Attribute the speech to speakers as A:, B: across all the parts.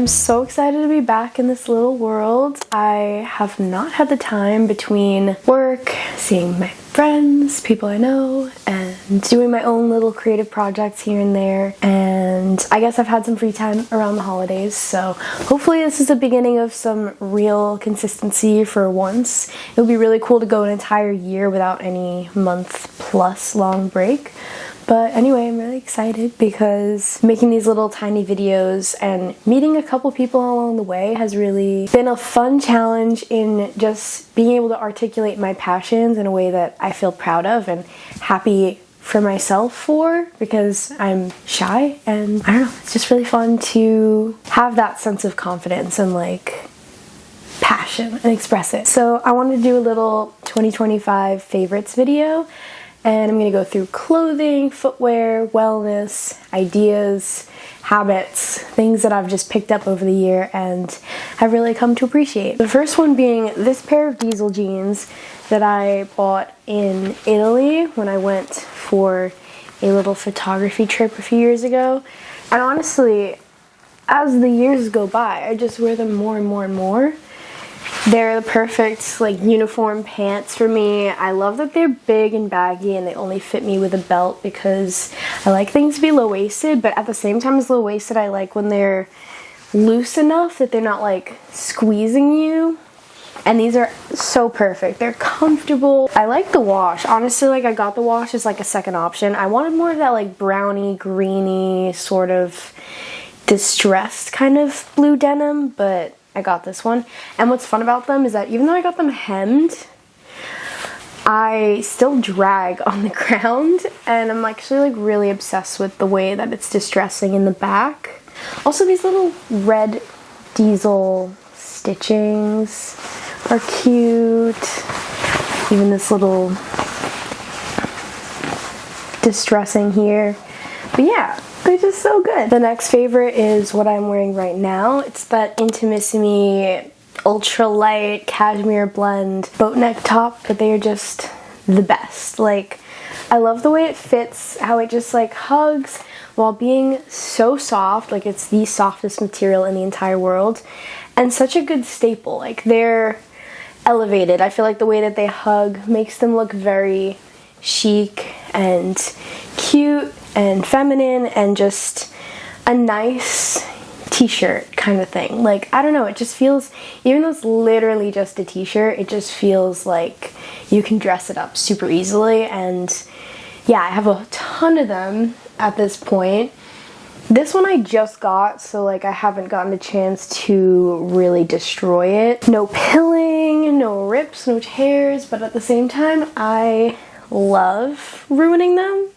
A: I'm so excited to be back in this little world. I have not had the time between work, seeing my friends, people I know, and doing my own little creative projects here and there. And I guess I've had some free time around the holidays, so hopefully this is the beginning of some real consistency for once. It would be really cool to go an entire year without any month-plus long break. But anyway, I'm really excited because making these little tiny videos and meeting a couple people along the way has really been a fun challenge in just being able to articulate my passions in a way that I feel proud of and happy for myself for, because I'm shy, and I don't know, it's just really fun to have that sense of confidence and like passion and express it. So I wanted to do a little 2025 favorites video. And I'm going to go through clothing, footwear, wellness, ideas, habits, things that I've just picked up over the year and have really come to appreciate. The first one being this pair of diesel jeans that I bought in Italy when I went for a little photography trip a few years ago. And honestly, as the years go by, I just wear them more and more and more. They're the perfect like uniform pants for me. I love that they're big and baggy and they only fit me with a belt because I like things to be low-waisted, but at the same time as low-waisted, I like when they're loose enough that they're not like squeezing you. And these are so perfect. They're comfortable. I like the wash. Honestly, like I got the wash as like a second option. I wanted more of that like browny, greeny, sort of distressed kind of blue denim, but I got this one. And what's fun about them is that even though I got them hemmed, I still drag on the ground, and I'm actually like really obsessed with the way that it's distressing in the back. Also, these little red diesel stitchings are cute. Even this little distressing here. But yeah, they're just so good. The next favorite is what I'm wearing right now. It's that Intimissimi ultralight cashmere blend boat neck top, but they are just the best. Like, I love the way it fits, how it just like hugs while being so soft. Like, it's the softest material in the entire world and such a good staple. Like, they're elevated. I feel like the way that they hug makes them look very chic and cute and feminine and just a nice t-shirt kind of thing. Like, I don't know, it just feels, even though it's literally just a t-shirt, it just feels like you can dress it up super easily. And yeah, I have a ton of them at this point. This one I just got, so like I haven't gotten a chance to really destroy it. No pilling, no rips, no tears, but at the same time, I love ruining them.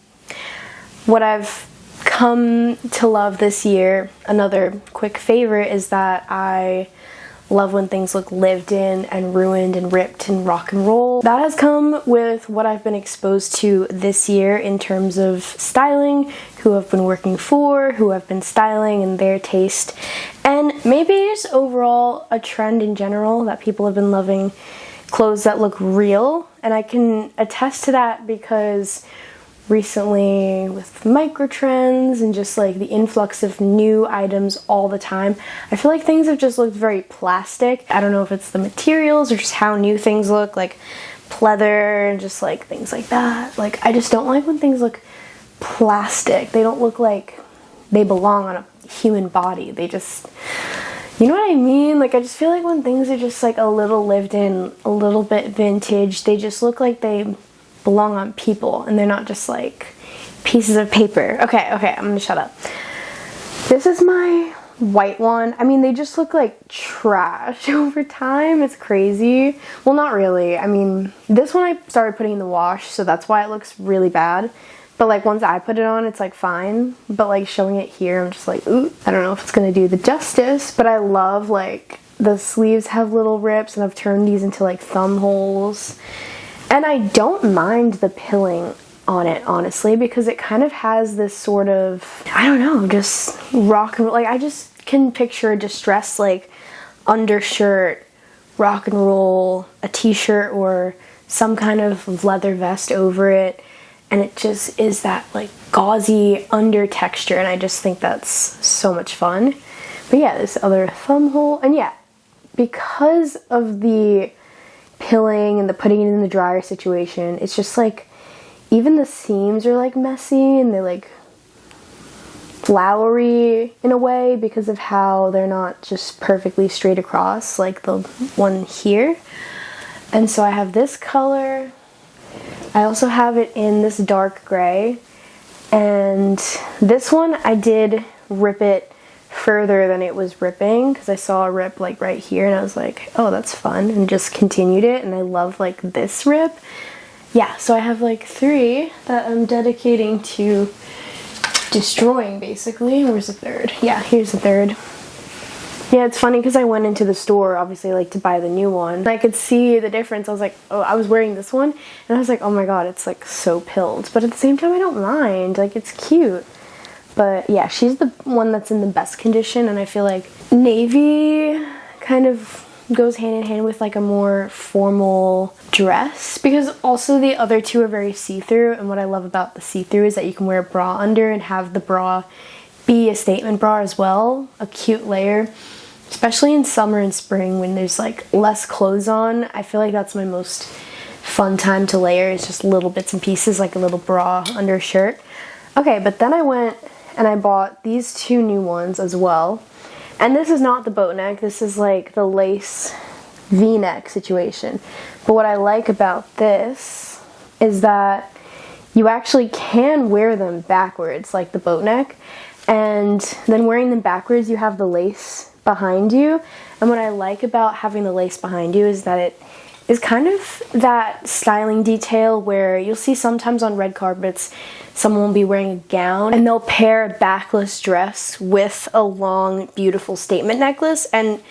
A: What I've come to love this year, another quick favorite, is that I love when things look lived in and ruined and ripped and rock and roll. That has come with what I've been exposed to this year in terms of styling, who I've been working for, who I've been styling and their taste, and maybe just overall a trend in general that people have been loving clothes that look real. And I can attest to that because recently with micro trends and just like the influx of new items all the time, I feel like things have just looked very plastic. I don't know if it's the materials or just how new things look, like pleather and just like things like that. Like, I just don't like when things look plastic. They don't look like they belong on a human body. They just, you know what I mean? Like, I just feel like when things are just like a little lived in, a little bit vintage, they just look like they belong on people and they're not just like pieces of paper. Okay, I'm gonna shut up. This is my white one. I mean, they just look like trash over time. It's crazy. Well, not really. I mean, this one I started putting in the wash, so that's why it looks really bad. But like once I put it on, it's like fine. But like showing it here, I'm just like, ooh, I don't know if it's gonna do the justice. But I love like the sleeves have little rips, and I've turned these into like thumb holes. And I don't mind the pilling on it, honestly, because it kind of has this sort of, I don't know, just rock and roll. Like, I just can picture a distressed, like, undershirt, rock and roll, a t-shirt, or some kind of leather vest over it. And it just is that, like, gauzy under texture. And I just think that's so much fun. But yeah, this other thumb hole, and yeah, because of the pilling and the putting it in the dryer situation, it's just like, even the seams are like messy and they're like flowery in a way because of how they're not just perfectly straight across like the one here. And so I have this color. I also have it in this dark gray, and this one I did rip it further than it was ripping because I saw a rip like right here and I was like, oh, that's fun, and just continued it. And I love like this rip. Yeah, so I have like 3 that I'm dedicating to destroying basically. Where's the third? Yeah, here's the third. Yeah, it's funny because I went into the store obviously like to buy the new one and I could see the difference. I was like, oh, I was wearing this one and I was like, oh my god, it's like so pilled, but at the same time I don't mind, like it's cute. But yeah, she's the one that's in the best condition, and I feel like navy kind of goes hand in hand with like a more formal dress, because also the other 2 are very see-through, and what I love about the see-through is that you can wear a bra under and have the bra be a statement bra as well, a cute layer, especially in summer and spring when there's like less clothes on. I feel like that's my most fun time to layer, is just little bits and pieces like a little bra under a shirt. Okay, but then I went and I bought these 2 new ones as well. And this is not the boat neck, this is like the lace V-neck situation. But what I like about this is that you actually can wear them backwards like the boat neck, and then wearing them backwards you have the lace behind you. And what I like about having the lace behind you is that it is kind of that styling detail where you'll see sometimes on red carpets someone will be wearing a gown and they'll pair a backless dress with a long beautiful statement necklace, and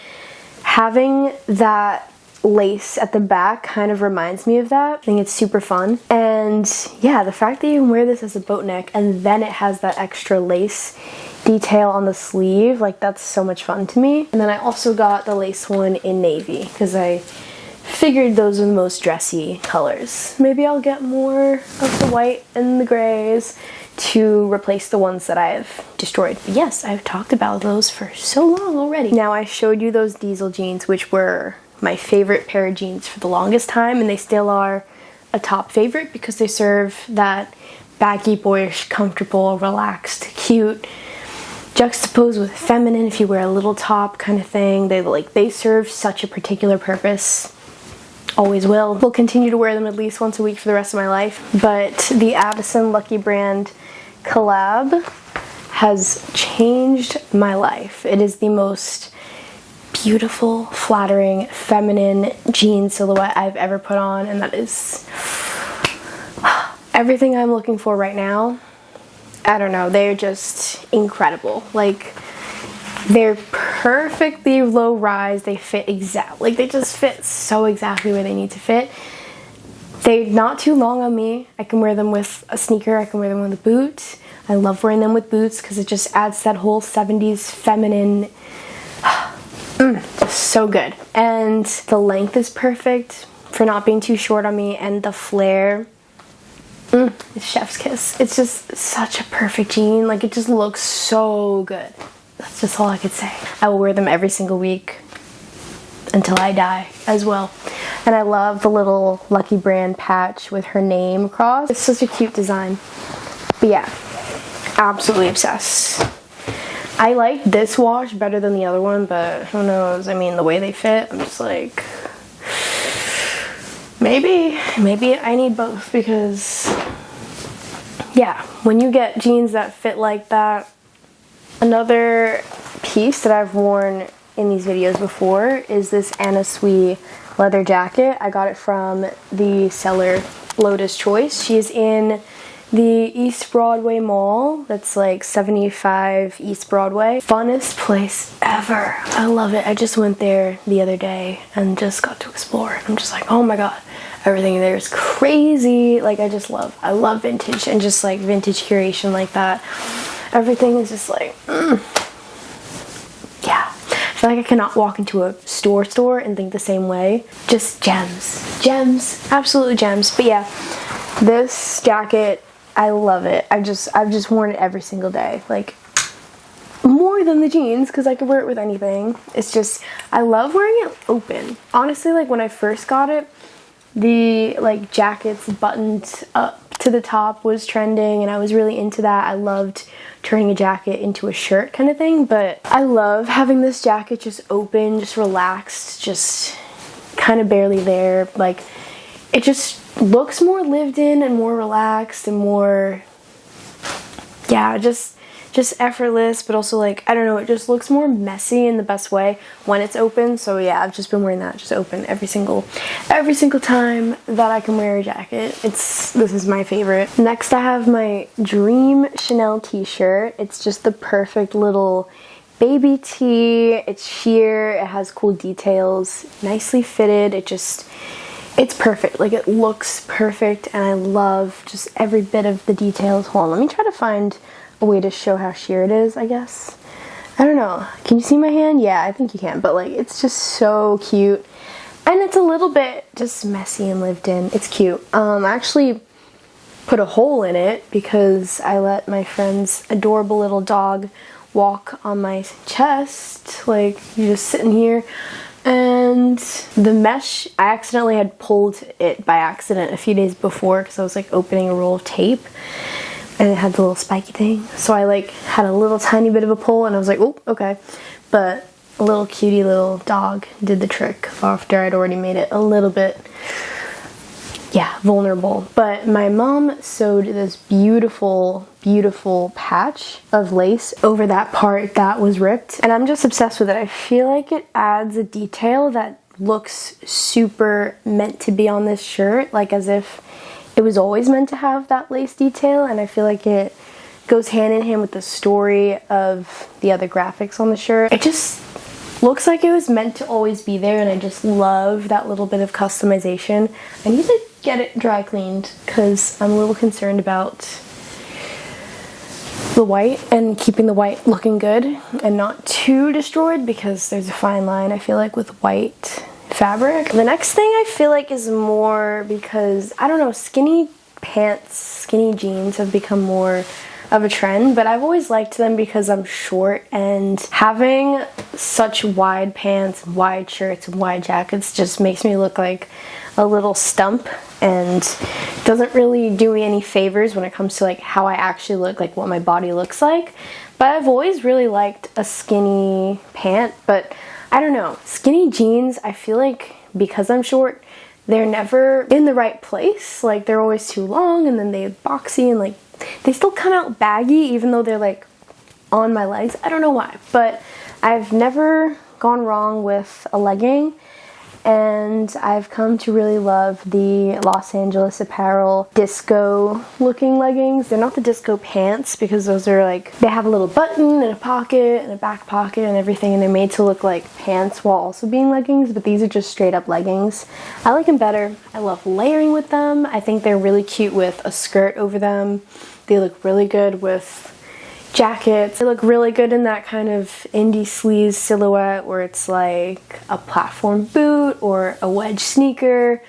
A: having that lace at the back kind of reminds me of that. I think it's super fun. And yeah, the fact that you can wear this as a boat neck and then it has that extra lace detail on the sleeve, like that's so much fun to me. And then I also got the lace one in navy because I figured those are the most dressy colors. Maybe I'll get more of the white and the grays to replace the ones that I have destroyed. But yes, I've talked about those for so long already. Now, I showed you those diesel jeans, which were my favorite pair of jeans for the longest time, and they still are a top favorite because they serve that baggy, boyish, comfortable, relaxed, cute, juxtaposed with feminine if you wear a little top kind of thing. They serve such a particular purpose. Always will. Will continue to wear them at least once a week for the rest of my life. But the Addison Lucky Brand collab has changed my life. It is the most beautiful, flattering, feminine jean silhouette I've ever put on, and that is everything I'm looking for right now. I don't know, they're just incredible. Like, they're perfectly low rise. They fit exactly, like they just fit so exactly where they need to fit. They're not too long on me. I can wear them with a sneaker, I can wear them with a boot. I love wearing them with boots because it just adds that whole 70s feminine, so good. And the length is perfect for not being too short on me, and the flare, it's chef's kiss. It's just such a perfect jean. Like, it just looks so good. That's just all I could say. I will wear them every single week until I die as well. And I love the little Lucky Brand patch with her name across. It's such a cute design. But yeah, absolutely obsessed. I like this wash better than the other one, but who knows? I mean, the way they fit, I'm just like, maybe I need both, because yeah, when you get jeans that fit like that. Another piece that I've worn in these videos before is this Anna Sui leather jacket. I got it from the seller Lotus Choice. She's in the East Broadway Mall. That's like 75 East Broadway. Funnest place ever. I love it. I just went there the other day and just got to explore it. I'm just like, oh my god, everything there is crazy. Like, I love vintage and just like vintage curation like that. Everything is just like, yeah. I feel like I cannot walk into a store and think the same way. Just gems, absolutely gems. But yeah, this jacket, I love it. I've just worn it every single day. Like, more than the jeans because I could wear it with anything. It's just, I love wearing it open. Honestly, like when I first got it, the like jackets buttoned up to the top was trending and I was really into that. I loved turning a jacket into a shirt kind of thing, but I love having this jacket just open, just relaxed, just kind of barely there. Like it just looks more lived in and more relaxed and more, yeah, just effortless, but also like, I don't know, it just looks more messy in the best way when it's open. So yeah, I've just been wearing that just open every single time that I can wear a jacket. This is my favorite. Next I have my dream Chanel t-shirt. It's just the perfect little baby tee. It's sheer, it has cool details, nicely fitted. It's perfect. Like it looks perfect and I love just every bit of the details. Hold on, let me try to find a way to show how sheer it is, I guess. I don't know. Can you see my hand? Yeah, I think you can. But like, it's just so cute. And it's a little bit just messy and lived in. It's cute. I actually put a hole in it because I let my friend's adorable little dog walk on my chest. Like, you're just sitting here. And the mesh, I accidentally had pulled it by accident a few days before because I was like opening a roll of tape. And it had the little spiky thing. So I like had a little tiny bit of a pull and I was like, oh, okay. But a little cutie little dog did the trick after I'd already made it a little bit, yeah, vulnerable. But my mom sewed this beautiful, beautiful patch of lace over that part that was ripped. And I'm just obsessed with it. I feel like it adds a detail that looks super meant to be on this shirt. Like as if it was always meant to have that lace detail, and I feel like it goes hand in hand with the story of the other graphics on the shirt. It just looks like it was meant to always be there, and I just love that little bit of customization. I need to get it dry cleaned because I'm a little concerned about the white and keeping the white looking good and not too destroyed because there's a fine line, I feel like, with white fabric. The next thing I feel like is more because, I don't know, skinny pants, skinny jeans have become more of a trend, but I've always liked them because I'm short, and having such wide pants, wide shirts, and wide jackets just makes me look like a little stump and doesn't really do me any favors when it comes to like how I actually look, like what my body looks like. But I've always really liked a skinny pant, but I don't know, skinny jeans, I feel like because I'm short, they're never in the right place. Like they're always too long and then they're boxy and like they still come out baggy even though they're like on my legs. I don't know why, but I've never gone wrong with a legging, and I've come to really love the Los Angeles Apparel disco looking leggings. They're not the disco pants because those are like, they have a little button and a pocket and a back pocket and everything, and they're made to look like pants while also being leggings, but these are just straight up leggings. I like them better. I love layering with them. I think they're really cute with a skirt over them. They look really good with jackets. They look really good in that kind of indie sleaze silhouette where it's like a platform boot or a wedge sneaker,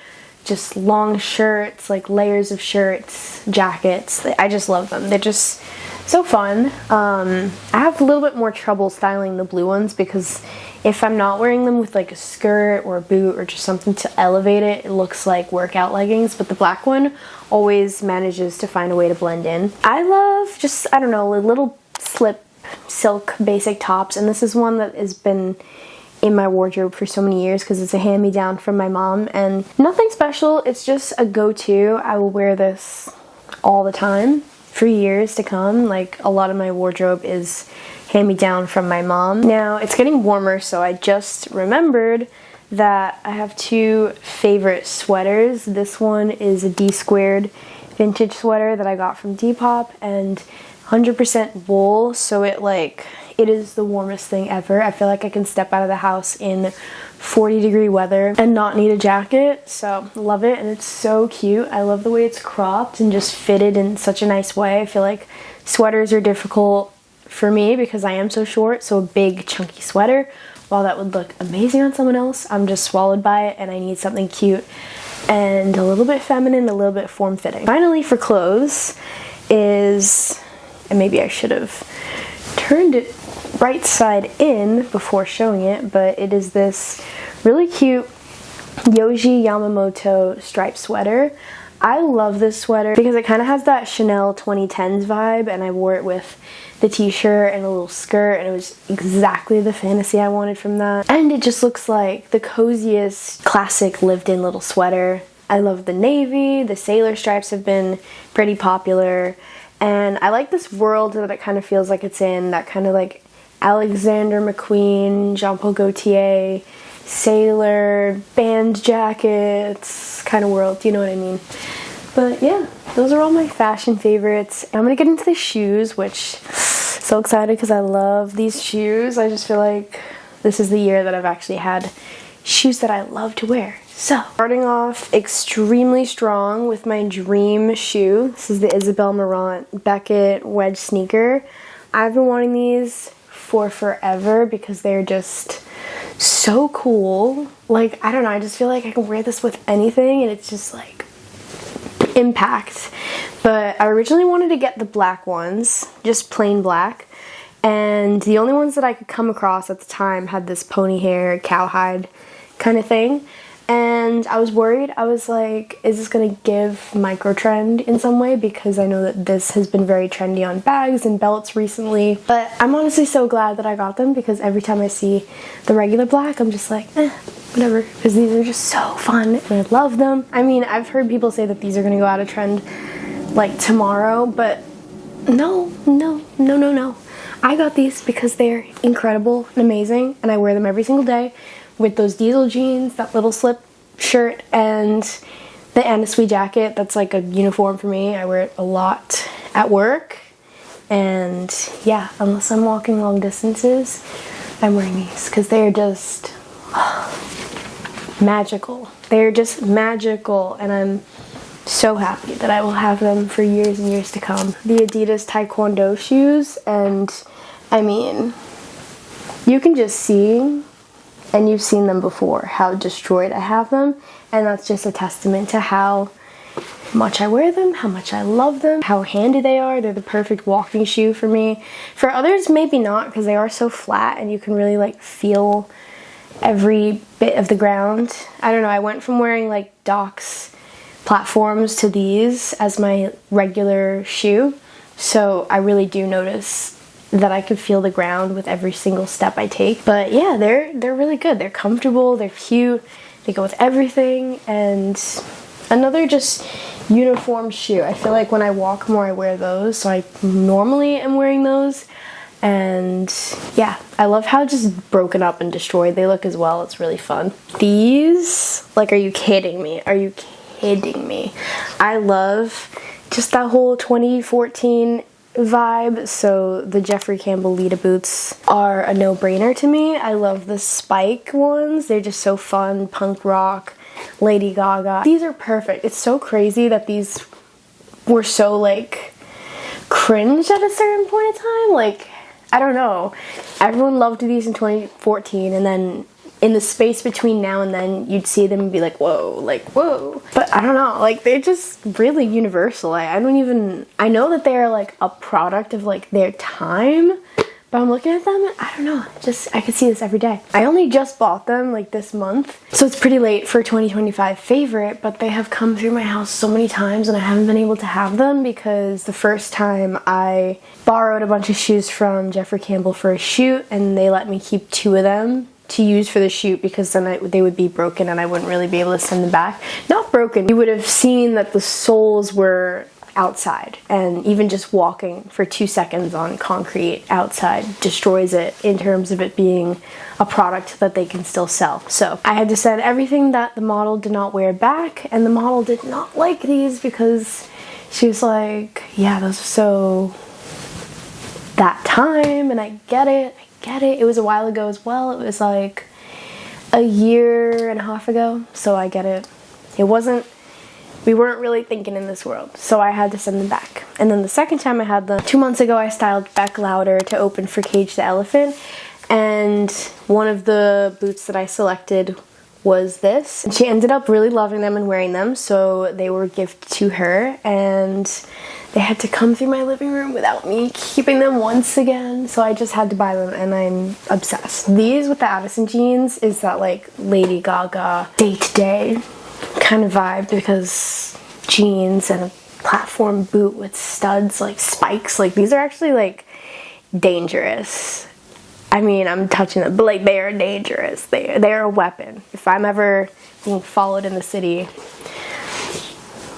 A: just long shirts, like layers of shirts, jackets. I just love them. They're just so fun. I have a little bit more trouble styling the blue ones because if I'm not wearing them with like a skirt or a boot or just something to elevate it, it looks like workout leggings, but the black one always manages to find a way to blend in. I love just, I don't know, little slip silk basic tops, and this is one that has been in my wardrobe for so many years because it's a hand-me-down from my mom, and nothing special, it's just a go-to. I will wear this all the time for years to come. Like a lot of my wardrobe is hand-me-down from my mom. Now it's getting warmer, so I just remembered that I have two favorite sweaters. This one is a D-squared vintage sweater that I got from Depop, and 100% wool, so it is the warmest thing ever. I feel like I can step out of the house in 40-degree weather and not need a jacket, so love it. And it's so cute. I love the way it's cropped and just fitted in such a nice way. I feel like sweaters are difficult for me because I am so short, so a big chunky sweater, while that would look amazing on someone else, I'm just swallowed by it and I need something cute and a little bit feminine, a little bit form-fitting. Finally, for clothes is, and maybe I should have turned it right side in before showing it, but it is this really cute Yohji Yamamoto striped sweater. I love this sweater because it kind of has that Chanel 2010s vibe, and I wore it with the t-shirt and a little skirt, and it was exactly the fantasy I wanted from that. And it just looks like the coziest classic lived-in little sweater. I love the navy, the sailor stripes have been pretty popular, and I like this world that it kind of feels like it's in, that kind of like Alexander McQueen, Jean-Paul Gaultier, sailor, band jackets kind of world, you know what I mean? But yeah, those are all my fashion favorites. I'm gonna get into the shoes, which so excited because I love these shoes. I just feel like this is the year that I've actually had shoes that I love to wear. So, starting off extremely strong with my dream shoe. This is the Isabel Marant Beckett wedge sneaker. I've been wanting these for forever because they're just so cool. Like, I don't know, I just feel like I can wear this with anything and it's just like impact. But I originally wanted to get the black ones, just plain black, and the only ones that I could come across at the time had this pony hair, cowhide kind of thing. And I was worried. I was like, is this gonna give micro trend in some way? Because I know that this has been very trendy on bags and belts recently. But I'm honestly so glad that I got them because every time I see the regular black, I'm just like, whatever. Because these are just so fun and I love them. I mean, I've heard people say that these are gonna go out of trend like tomorrow, but no. I got these because they're incredible and amazing, and I wear them every single day with those diesel jeans, that little slip shirt, and the Anna Sui jacket. That's like a uniform for me. I wear it a lot at work, and yeah, unless I'm walking long distances, I'm wearing these because they're just magical. They're just magical, and I'm so happy that I will have them for years and years to come. The Adidas Taekwondo shoes, and I mean, you can just see, and you've seen them before, how destroyed I have them, and that's just a testament to how much I wear them, how much I love them, how handy they are. They're the perfect walking shoe for me. For others, maybe not, because they are so flat and you can really like feel every bit of the ground. I don't know, I went from wearing like Doc's platforms to these as my regular shoe, so I really do notice that I could feel the ground with every single step I take. But yeah, they're really good. They're comfortable, they're cute, they go with everything, and another just uniform shoe. I feel like when I walk more, I wear those, so I normally am wearing those. And yeah, I love how just broken up and destroyed they look as well. It's really fun. These, like, are you kidding me? Are you kidding me? I love just that whole 2014 vibe, so the Jeffrey Campbell Lita boots are a no-brainer to me. I love the spike ones. They're just so fun, punk rock, Lady Gaga. These are perfect. It's so crazy that these were so like cringe at a certain point in time. Like, I don't know. Everyone loved these in 2014, and then in the space between now and then, you'd see them and be like, whoa, like, whoa. But I don't know, like, they're just really universal. I know that they're like a product of like their time, but I'm looking at them, I don't know, I could see this every day. I only just bought them like this month, so it's pretty late for 2025 favorite, but they have come through my house so many times and I haven't been able to have them because the first time I borrowed a bunch of shoes from Jeffrey Campbell for a shoot, and they let me keep 2 of them to use for the shoot because then they would be broken and I wouldn't really be able to send them back. Not broken, you would have seen that the soles were outside, and even just walking for 2 seconds on concrete outside destroys it in terms of it being a product that they can still sell. So I had to send everything that the model did not wear back, and the model did not like these because she was like, yeah, those are so that time, and I get it. It was a while ago as well. It was like a year and a half ago, so I get it. We weren't really thinking in this world, so I had to send them back. And then the second time I had them, 2 months ago, I styled Beck Louder to open for Cage the Elephant, and one of the boots that I selected was this. And she ended up really loving them and wearing them, so they were a gift to her, and they had to come through my living room without me keeping them once again, so I just had to buy them, and I'm obsessed. These with the Addison jeans is that like Lady Gaga day-to-day kind of vibe, because jeans and a platform boot with studs, like spikes, like these are actually like dangerous. I mean, I'm touching them, but like they are dangerous. They're a weapon. If I'm ever being followed in the city,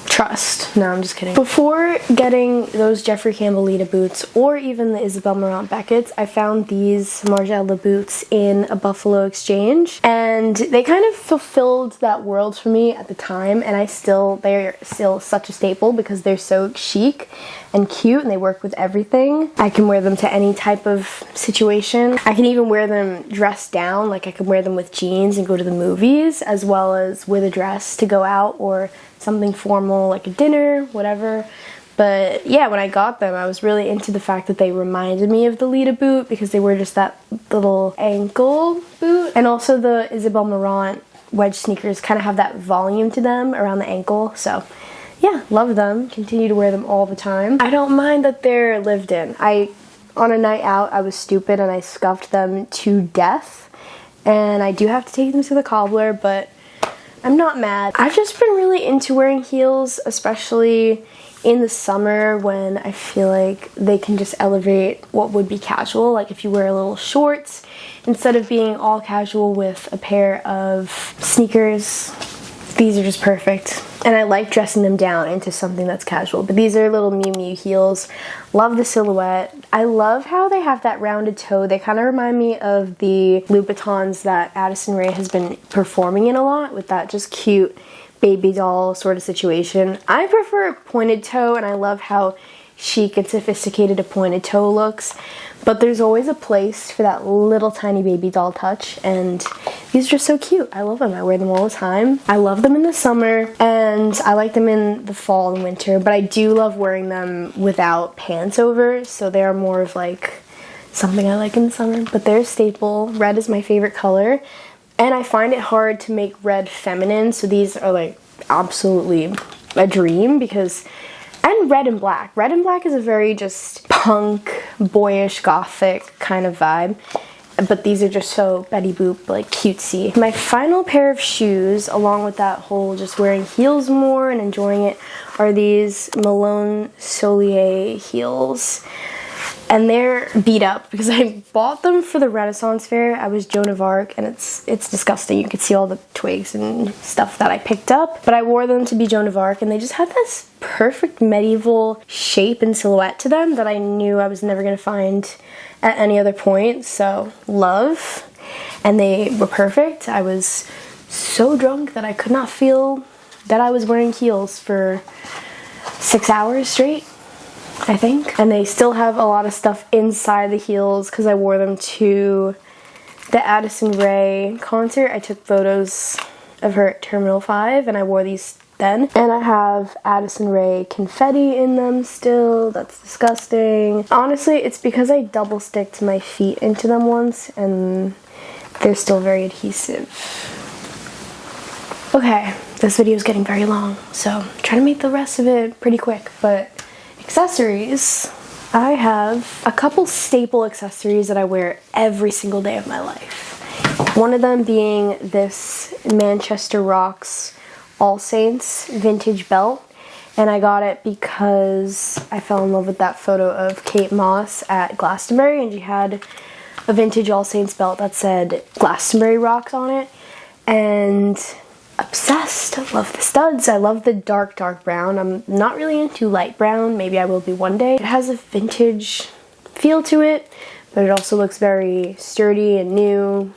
A: trust. No, I'm just kidding. Before getting those Jeffrey Campbell Lita boots or even the Isabel Marant Beckett's, I found these Margiela boots in a Buffalo Exchange, and they kind of fulfilled that world for me at the time, and they're still such a staple because they're so chic and cute, and they work with everything. I can wear them to any type of situation. I can even wear them dressed down, like I can wear them with jeans and go to the movies, as well as with a dress to go out or something formal like a dinner, whatever. But yeah, when I got them, I was really into the fact that they reminded me of the Lita boot because they were just that little ankle boot. And also the Isabel Marant wedge sneakers kind of have that volume to them around the ankle. So yeah, love them. Continue to wear them all the time. I don't mind that they're lived in. On a night out, I was stupid and I scuffed them to death. And I do have to take them to the cobbler, but I'm not mad. I've just been really into wearing heels, especially in the summer when I feel like they can just elevate what would be casual. Like if you wear little shorts, instead of being all casual with a pair of sneakers, these are just perfect. And I like dressing them down into something that's casual. But these are little Miu Miu heels. Love the silhouette. I love how they have that rounded toe. They kind of remind me of the Louboutins that Addison Rae has been performing in a lot, with that just cute baby doll sort of situation. I prefer pointed toe, and I love how chic and sophisticated a pointed toe looks. But there's always a place for that little tiny baby doll touch, and these are just so cute. I love them. I wear them all the time. I love them in the summer, and I like them in the fall and winter, but I do love wearing them without pants over, so they're more of like something I like in the summer, but they're a staple. Red is my favorite color, and I find it hard to make red feminine, so these are like absolutely a dream because... And red and black. Red and black is a very just punk, boyish, gothic kind of vibe. But these are just so Betty Boop, like cutesy. My final pair of shoes, along with that whole just wearing heels more and enjoying it, are these Malone Solier heels. And they're beat up because I bought them for the Renaissance Fair. I was Joan of Arc, and it's disgusting. You could see all the twigs and stuff that I picked up. But I wore them to be Joan of Arc, and they just had this perfect medieval shape and silhouette to them that I knew I was never going to find at any other point. So, love. And they were perfect. I was so drunk that I could not feel that I was wearing heels for 6 hours straight, I think. And they still have a lot of stuff inside the heels because I wore them to the Addison Rae concert. I took photos of her at Terminal 5 and I wore these then. And I have Addison Rae confetti in them still. That's disgusting. Honestly, it's because I double sticked my feet into them once and they're still very adhesive. Okay, this video is getting very long, so try to make the rest of it pretty quick, but accessories. I have a couple staple accessories that I wear every single day of my life. One of them being this Manchester Rocks All Saints vintage belt, and I got it because I fell in love with that photo of Kate Moss at Glastonbury, and she had a vintage All Saints belt that said Glastonbury Rocks on it, and obsessed. I love the studs. I love the dark brown. I'm not really into light brown. Maybe I will be one day. It has a vintage feel to it, but it also looks very sturdy and new.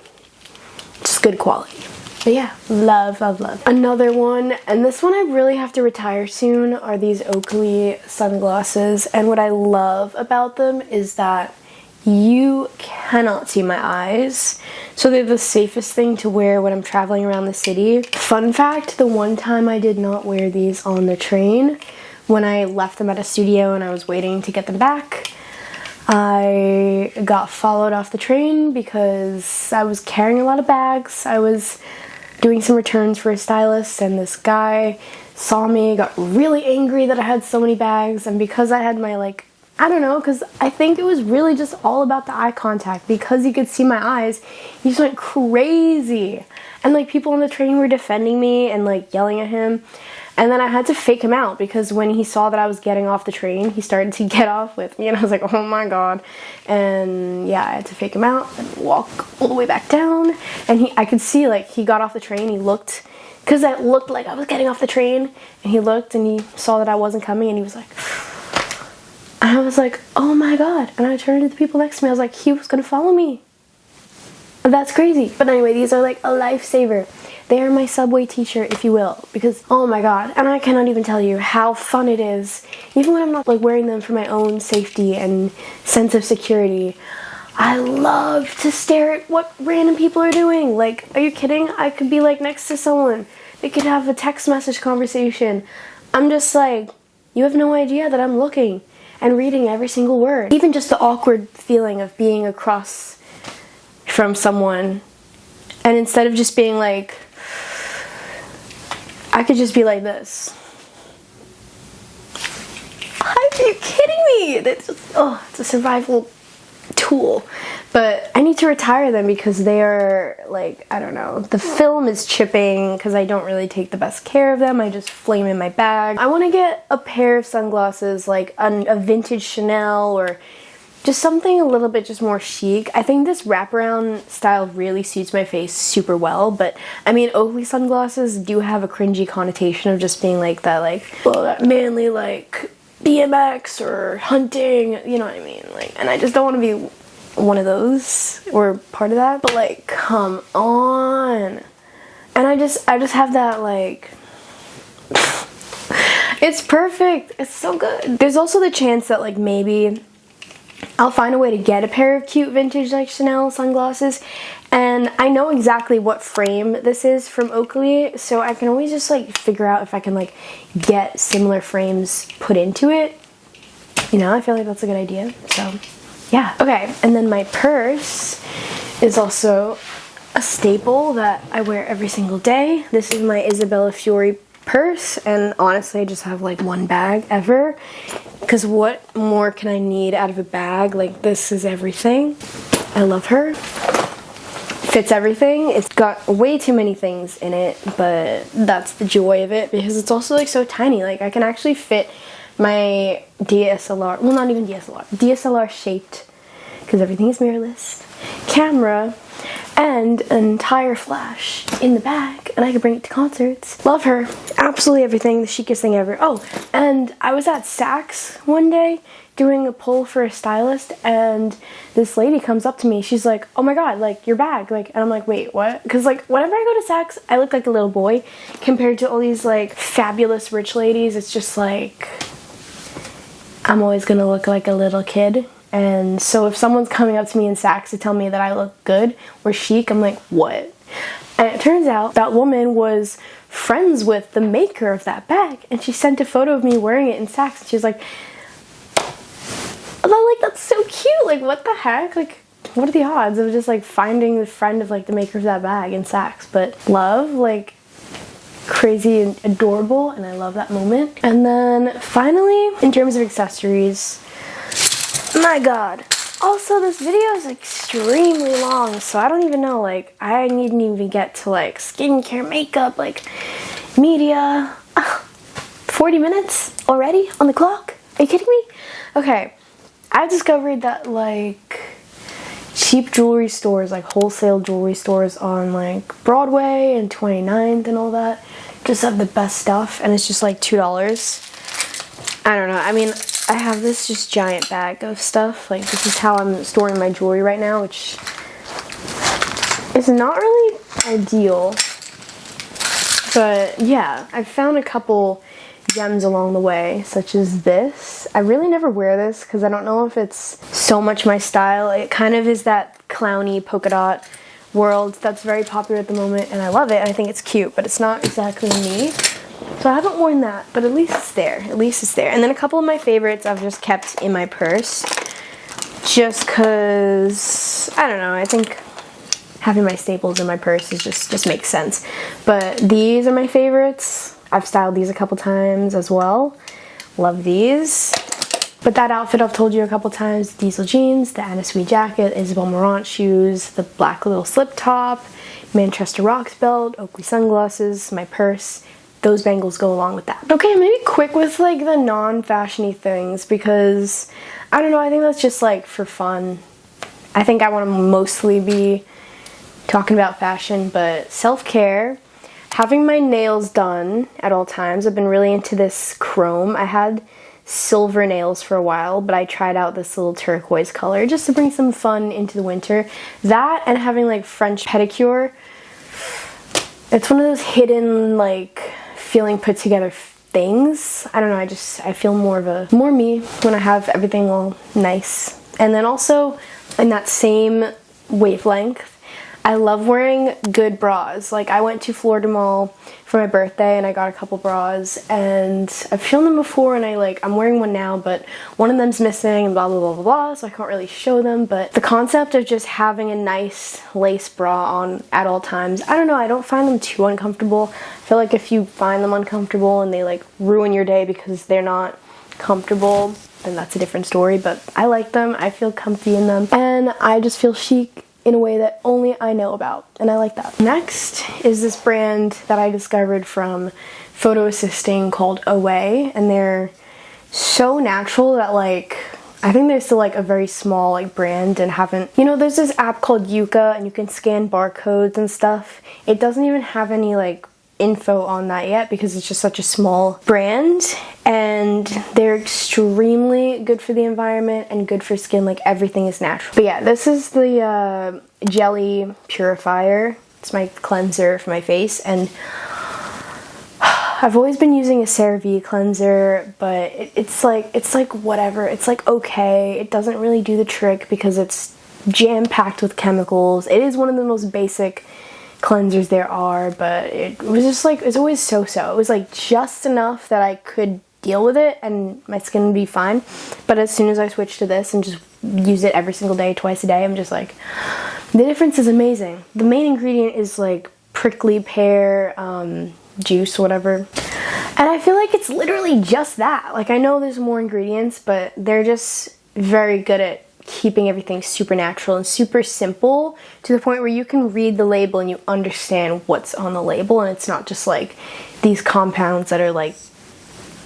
A: Just good quality. But yeah, love, love, love. Another one, and this one I really have to retire soon, are these Oakley sunglasses. And what I love about them is that you cannot see my eyes, so they're the safest thing to wear when I'm traveling around the city. Fun fact, the one time I did not wear these on the train, when I left them at a studio and I was waiting to get them back, I got followed off the train because I was carrying a lot of bags. I was doing some returns for a stylist, and this guy saw me, got really angry that I had so many bags, and because I had my like, I don't know, because I think it was really just all about the eye contact. Because he could see my eyes, he just went crazy. And like people on the train were defending me and like yelling at him. And then I had to fake him out because when he saw that I was getting off the train, he started to get off with me, and I was like, oh my god. And yeah, I had to fake him out and walk all the way back down. And I could see like he got off the train, he looked, because it looked like I was getting off the train, and he looked and he saw that I wasn't coming, and he was like, and I was like, oh my god. And I turned to the people next to me, I was like, he was gonna follow me. That's crazy. But anyway, these are like a lifesaver. They are my subway t-shirt, if you will, because oh my god, and I cannot even tell you how fun it is, even when I'm not like wearing them for my own safety and sense of security. I love to stare at what random people are doing. Like, are you kidding? I could be like next to someone, they could have a text message conversation. I'm just like, you have no idea that I'm looking and reading every single word. Even just the awkward feeling of being across from someone, and instead of just being like, I could just be like this. Are you kidding me? That's just, oh, it's a survival tool. But I need to retire them because they are like, I don't know, the film is chipping because I don't really take the best care of them. I just flame in my bag. I want to get a pair of sunglasses, like a vintage Chanel or just something a little bit just more chic. I think this wraparound style really suits my face super well, but I mean, Oakley sunglasses do have a cringy connotation of just being like that, like, well, that manly, like, BMX or hunting, you know what I mean? Like, and I just don't want to be one of those or part of that, but like, come on. And I just have that, like, it's perfect. It's so good. There's also the chance that like maybe I'll find a way to get a pair of cute vintage like Chanel sunglasses, and I know exactly what frame this is from Oakley, so I can always just like figure out if I can like get similar frames put into it. You know, I feel like that's a good idea. So yeah. Okay, and then my purse is also a staple that I wear every single day. This is my Isabella Fiori purse, and honestly I just have like one bag ever, because what more can I need out of a bag? Like, this is everything. I love her. Fits everything. It's got way too many things in it, but that's the joy of it, because it's also like so tiny. Like, I can actually fit my DSLR, well, not even DSLR shaped, because everything is mirrorless, camera and an entire flash in the bag, and I could bring it to concerts. Love her. Absolutely everything. The chicest thing ever. Oh, and I was at Saks one day doing a pull for a stylist, and this lady comes up to me. She's like, oh my god, like, your bag. Like, and I'm like, wait, what? Because like, whenever I go to Saks, I look like a little boy compared to all these like fabulous rich ladies. It's just like, I'm always gonna look like a little kid. And so if someone's coming up to me in Saks to tell me that I look good or chic, I'm like, what? And it turns out that woman was friends with the maker of that bag, and she sent a photo of me wearing it in Saks, and she's like, oh, like, that's so cute, like, what the heck? Like, what are the odds of just like finding the friend of like the maker of that bag in Saks? But love, like, crazy and adorable, and I love that moment. And then finally, in terms of accessories, my god, also this video is extremely long, so I don't even know, like, I didn't even get to like skincare, makeup, like media. 40 minutes already on the clock? Are you kidding me? Okay, I've discovered that like cheap jewelry stores, like wholesale jewelry stores on like Broadway and 29th and all that, just have the best stuff, and it's just like $2. I don't know, I mean, I have this just giant bag of stuff. Like, this is how I'm storing my jewelry right now, which is not really ideal. But yeah, I've found a couple gems along the way, such as this. I really never wear this because I don't know if it's so much my style. It kind of is that clowny polka dot world that's very popular at the moment, and I love it, and I think it's cute, but it's not exactly me. So I haven't worn that, but at least it's there. At least it's there. And then a couple of my favorites I've just kept in my purse, just because, I don't know, I think having my staples in my purse is just makes sense. But these are my favorites. I've styled these a couple times as well. Love these. But that outfit I've told you a couple times, diesel jeans, the Anna Sui jacket, Isabel Marant shoes, the black little slip top, Manchester Rocks belt, Oakley sunglasses, my purse. Those bangles go along with that. Okay, I'm gonna be quick with like the non-fashiony things because, I don't know, I think that's just like for fun. I think I want to mostly be talking about fashion, but self-care, having my nails done at all times. I've been really into this chrome. I had silver nails for a while, but I tried out this little turquoise color just to bring some fun into the winter. That and having like French pedicure. It's one of those hidden like feeling put together things. I don't know, I feel more me when I have everything all nice. And then also in that same wavelength, I love wearing good bras. Like I went to Florida Mall for my birthday and I got a couple bras and I've shown them before and I'm wearing one now, but one of them's missing and blah blah blah blah blah, so I can't really show them. But the concept of just having a nice lace bra on at all times, I don't know, I don't find them too uncomfortable. I feel like if you find them uncomfortable and they like ruin your day because they're not comfortable, then that's a different story. But I like them, I feel comfy in them, and I just feel chic in a way that only I know about, and I like that. Next is this brand that I discovered from photo assisting called Away, and they're so natural that like, I think they're still like a very small like brand and haven't, you know, there's this app called Yuka and you can scan barcodes and stuff. It doesn't even have any like info on that yet because it's just such a small brand, and they're extremely good for the environment and good for skin. Like everything is natural. But yeah, this is the jelly purifier. It's my cleanser for my face, and I've always been using a CeraVe cleanser, but it's like whatever. It's like okay, it doesn't really do the trick because it's jam-packed with chemicals. It is one of the most basic cleansers there are, but it was just like, it's always so-so. It was like just enough that I could deal with it and my skin would be fine. But as soon as I switched to this and just use it every single day, twice a day, I'm just like, the difference is amazing. The main ingredient is like prickly pear juice, whatever. And I feel like it's literally just that. Like I know there's more ingredients, but they're just very good at keeping everything super natural and super simple to the point where you can read the label and you understand what's on the label, and it's not just like these compounds that are like,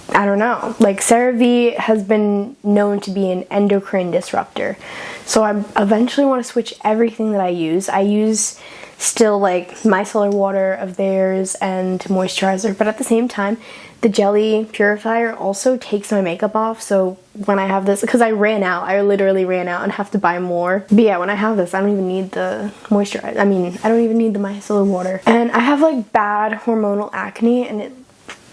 A: I don't know. Like CeraVe has been known to be an endocrine disruptor, so I eventually want to switch everything that I use. I use still like micellar water of theirs and moisturizer, but at the same time the jelly purifier also takes my makeup off. So when I have this, because I literally ran out and have to buy more. But yeah, when I have this, I don't even need the moisturizer. I mean, I don't even need the micellar water. And I have like bad hormonal acne and it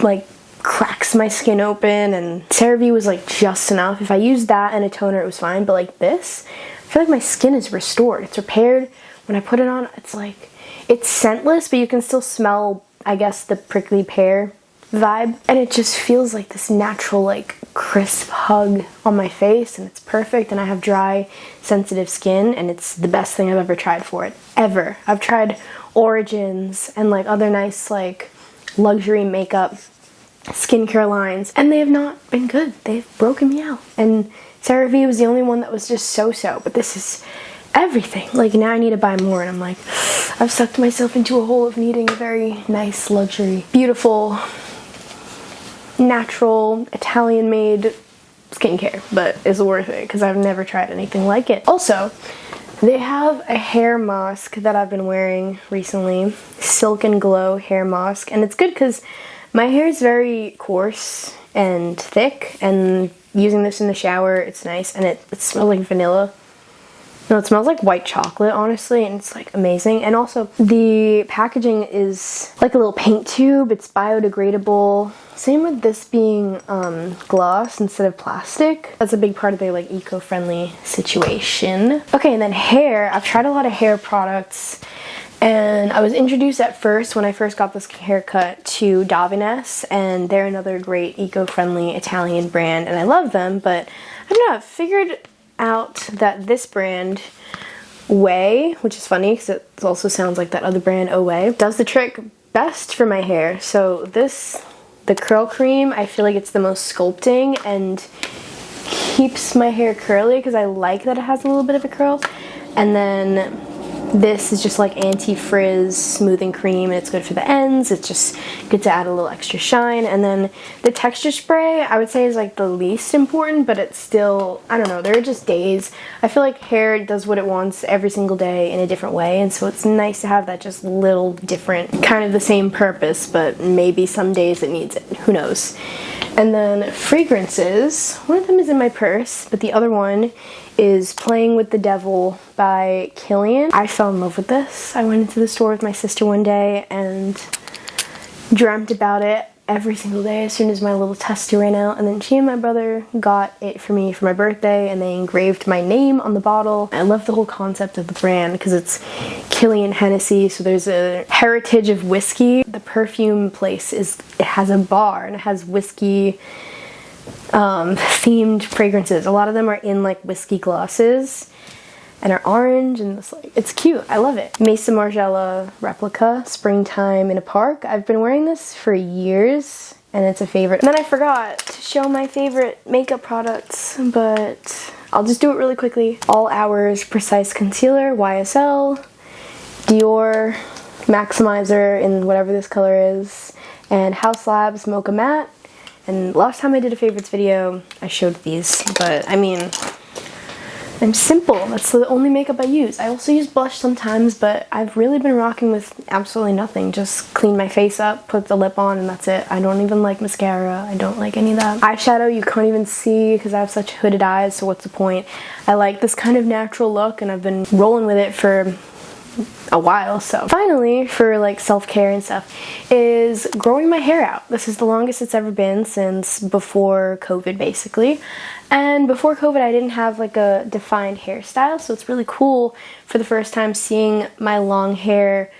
A: like cracks my skin open, and CeraVe was like just enough. If I used that and a toner, it was fine, but like this, I feel like my skin is restored. It's repaired. When I put it on, it's like, it's scentless, but you can still smell, I guess, the prickly pear vibe, and it just feels like this natural like crisp hug on my face, and it's perfect. And I have dry sensitive skin, and it's the best thing I've ever tried for it, ever. I've tried Origins and like other nice like luxury makeup skincare lines, and they have not been good. They've broken me out, and CeraVe was the only one that was just so-so, but this is everything. Like now I need to buy more, and I'm like, I've sucked myself into a hole of needing a very nice luxury, beautiful, natural, Italian made skincare, but it's worth it because I've never tried anything like it. Also, they have a hair mask that I've been wearing recently, Silk and Glow hair mask, and it's good because my hair is very coarse and thick, and using this in the shower, it's nice, and it smells like vanilla. No, it smells like white chocolate, honestly, and it's like amazing. And also, the packaging is like a little paint tube. It's biodegradable. Same with this being gloss instead of plastic. That's a big part of their like eco-friendly situation. Okay, and then hair. I've tried a lot of hair products, and I was introduced at first when I first got this haircut to Davines, and they're another great eco-friendly Italian brand, and I love them. But I don't know, I've figured out that this brand Way, which is funny because it also sounds like that other brand, Away, does the trick best for my hair. So the curl cream, I feel like it's the most sculpting and keeps my hair curly because I like that it has a little bit of a curl. And then this is just like anti-frizz smoothing cream, and it's good for the ends. It's just good to add a little extra shine. And then the texture spray, I would say, is like the least important, but it's still, I don't know, there are just days. I feel like hair does what it wants every single day in a different way, and so it's nice to have that just little different, kind of the same purpose, but maybe some days it needs it. Who knows? And then fragrances, one of them is in my purse, but the other one is Playing with the Devil by Kilian. I fell in love with this. I went into the store with my sister one day and dreamt about it every single day as soon as my little tester ran out, and then she and my brother got it for me for my birthday, and they engraved my name on the bottle. I love the whole concept of the brand because it's Kilian Hennessy, so there's a heritage of whiskey. The perfume place it has a bar and it has whiskey themed fragrances. A lot of them are in like whiskey glosses and are orange, and it's cute. I love it. Mesa Margiela replica, Springtime in a Park. I've been wearing this for years and it's a favorite. And then I forgot to show my favorite makeup products, but I'll just do it really quickly. All Hours Precise Concealer, YSL, Dior Maximizer in whatever this color is, and House Labs Mocha Matte. And last time I did a favorites video, I showed these, but I mean, I'm simple. That's the only makeup I use. I also use blush sometimes, but I've really been rocking with absolutely nothing. Just clean my face up, put the lip on, and that's it. I don't even like mascara. I don't like any of that. Eyeshadow you can't even see because I have such hooded eyes, so what's the point? I like this kind of natural look, and I've been rolling with it for a while. So finally, for like self-care and stuff, is growing my hair out. This is the longest it's ever been since before COVID, basically. And before COVID, I didn't have like a defined hairstyle, so it's really cool for the first time seeing my long hair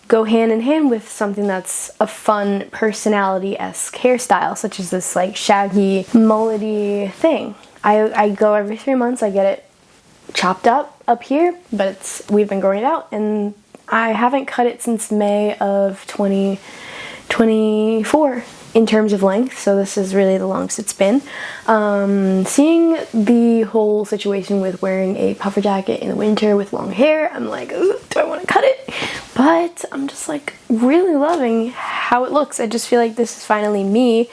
A: go hand in hand with something that's a fun personality-esque hairstyle, such as this like shaggy, mullety thing. I go every 3 months, I get it chopped up here, but we've been growing it out, and I haven't cut it since May of 2024 in terms of length, so this is really the longest it's been. Seeing the whole situation with wearing a puffer jacket in the winter with long hair, I'm like, ooh, do I want to cut it? But I'm just like really loving how it looks. I just feel like this is finally me.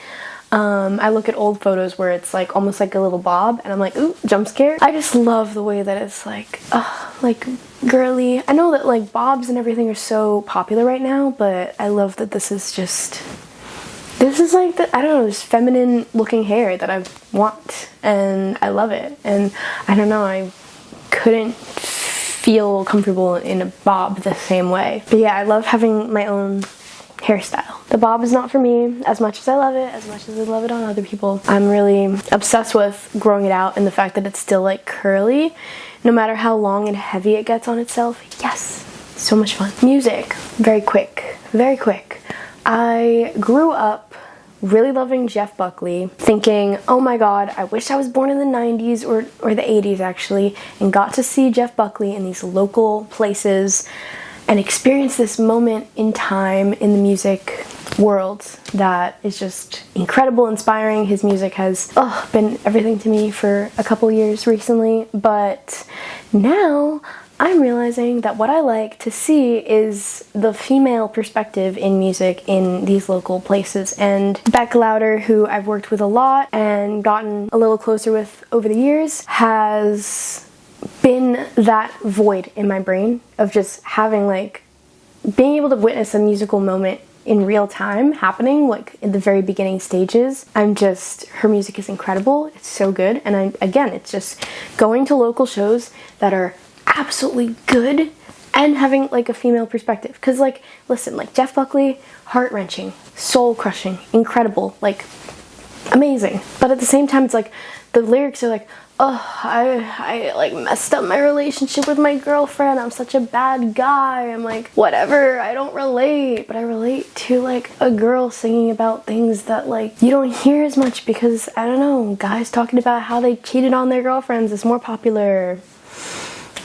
A: I look at old photos where it's like almost like a little bob, and I'm like, ooh, jump scare. I just love the way that it's like girly. I know that like bobs and everything are so popular right now, but I love that this is like the, I don't know, this feminine looking hair that I want, and I love it. And I don't know, I couldn't feel comfortable in a bob the same way. But yeah, I love having my own hairstyle. The bob is not for me as much as I love it, as much as I love it on other people. I'm really obsessed with growing it out and the fact that it's still like curly, no matter how long and heavy it gets on itself. Yes, so much fun. Music, very quick. I grew up really loving Jeff Buckley, thinking, oh my god, I wish I was born in the 90s or the 80s actually, and got to see Jeff Buckley in these local places and experience this moment in time in the music world that is just incredible, inspiring. His music has been everything to me for a couple years recently, but now I'm realizing that what I like to see is the female perspective in music in these local places. And Beck Louder, who I've worked with a lot and gotten a little closer with over the years, has been that void in my brain of just having like being able to witness a musical moment in real time happening, like in the very beginning stages. Her music is incredible. It's so good. And it's just going to local shows that are absolutely good and having like a female perspective. Because like, listen, like Jeff Buckley, heart-wrenching, soul-crushing, incredible, like amazing. But at the same time, it's like the lyrics are like, oh, I like messed up my relationship with my girlfriend. I'm such a bad guy. I'm like, whatever, I don't relate. But I relate to like a girl singing about things that like you don't hear as much because, I don't know, guys talking about how they cheated on their girlfriends is more popular.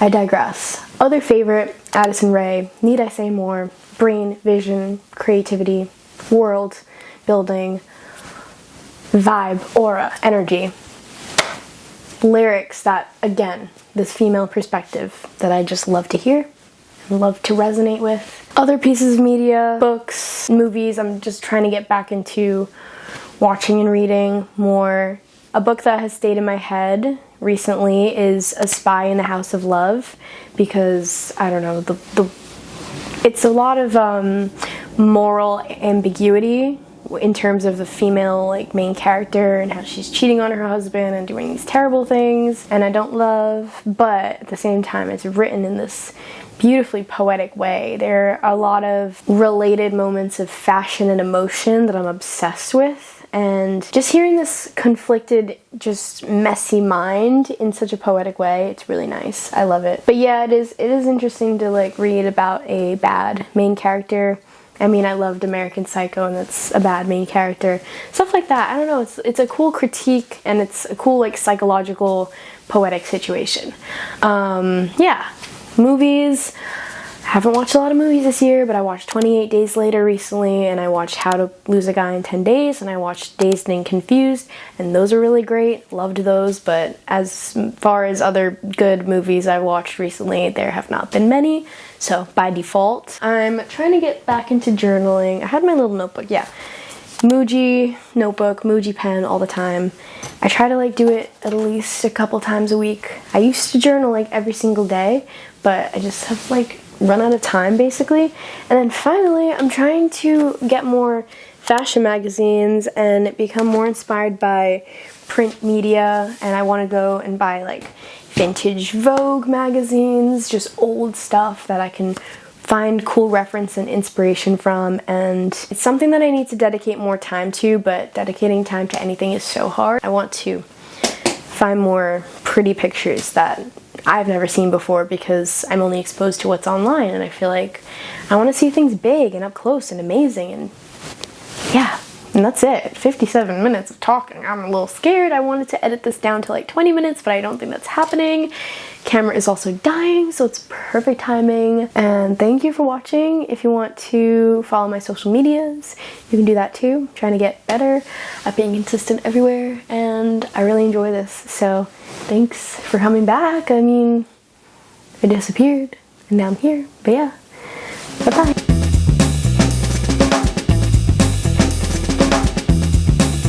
A: I digress. Other favorite, Addison Rae, need I say more? Brain, vision, creativity, world building, vibe, aura, energy. Lyrics that, again, this female perspective that I just love to hear and love to resonate with. Other pieces of media, books, movies, I'm just trying to get back into watching and reading more. A book that has stayed in my head recently is A Spy in the House of Love, because, I don't know, it's a lot of moral ambiguity in terms of the female like main character and how she's cheating on her husband and doing these terrible things and I don't love, but at the same time it's written in this beautifully poetic way. There are a lot of related moments of fashion and emotion that I'm obsessed with. And just hearing this conflicted, just messy mind in such a poetic way, it's really nice. I love it. But yeah, it is interesting to like read about a bad main character. I mean, I loved American Psycho, and that's a bad main character. Stuff like that. I don't know. It's a cool critique, and it's a cool like psychological, poetic situation. Yeah, movies. I haven't watched a lot of movies this year, but I watched 28 Days Later recently, and I watched How to Lose a Guy in 10 Days, and I watched Dazed and Confused, and those are really great. Loved those, but as far as other good movies I've watched recently, there have not been many, so by default. I'm trying to get back into journaling. I had my little notebook, yeah. Muji notebook, Muji pen all the time. I try to like do it at least a couple times a week. I used to journal like every single day, but I just have like run out of time basically. And then finally I'm trying to get more fashion magazines and become more inspired by print media, and I want to go and buy like vintage Vogue magazines, just old stuff that I can find cool reference and inspiration from, and it's something that I need to dedicate more time to, but dedicating time to anything is so hard. I want to find more pretty pictures that I've never seen before because I'm only exposed to what's online, and I feel like I want to see things big and up close and amazing, and yeah, and that's it. 57 minutes of talking. I'm a little scared. I wanted to edit this down to like 20 minutes, but I don't think that's happening. Camera is also dying, so it's perfect timing. And thank you for watching. If you want to follow my social medias, you can do that too. I'm trying to get better at being consistent everywhere, and I really enjoy this. So thanks for coming back. I mean, I disappeared and now I'm here, but yeah, bye-bye.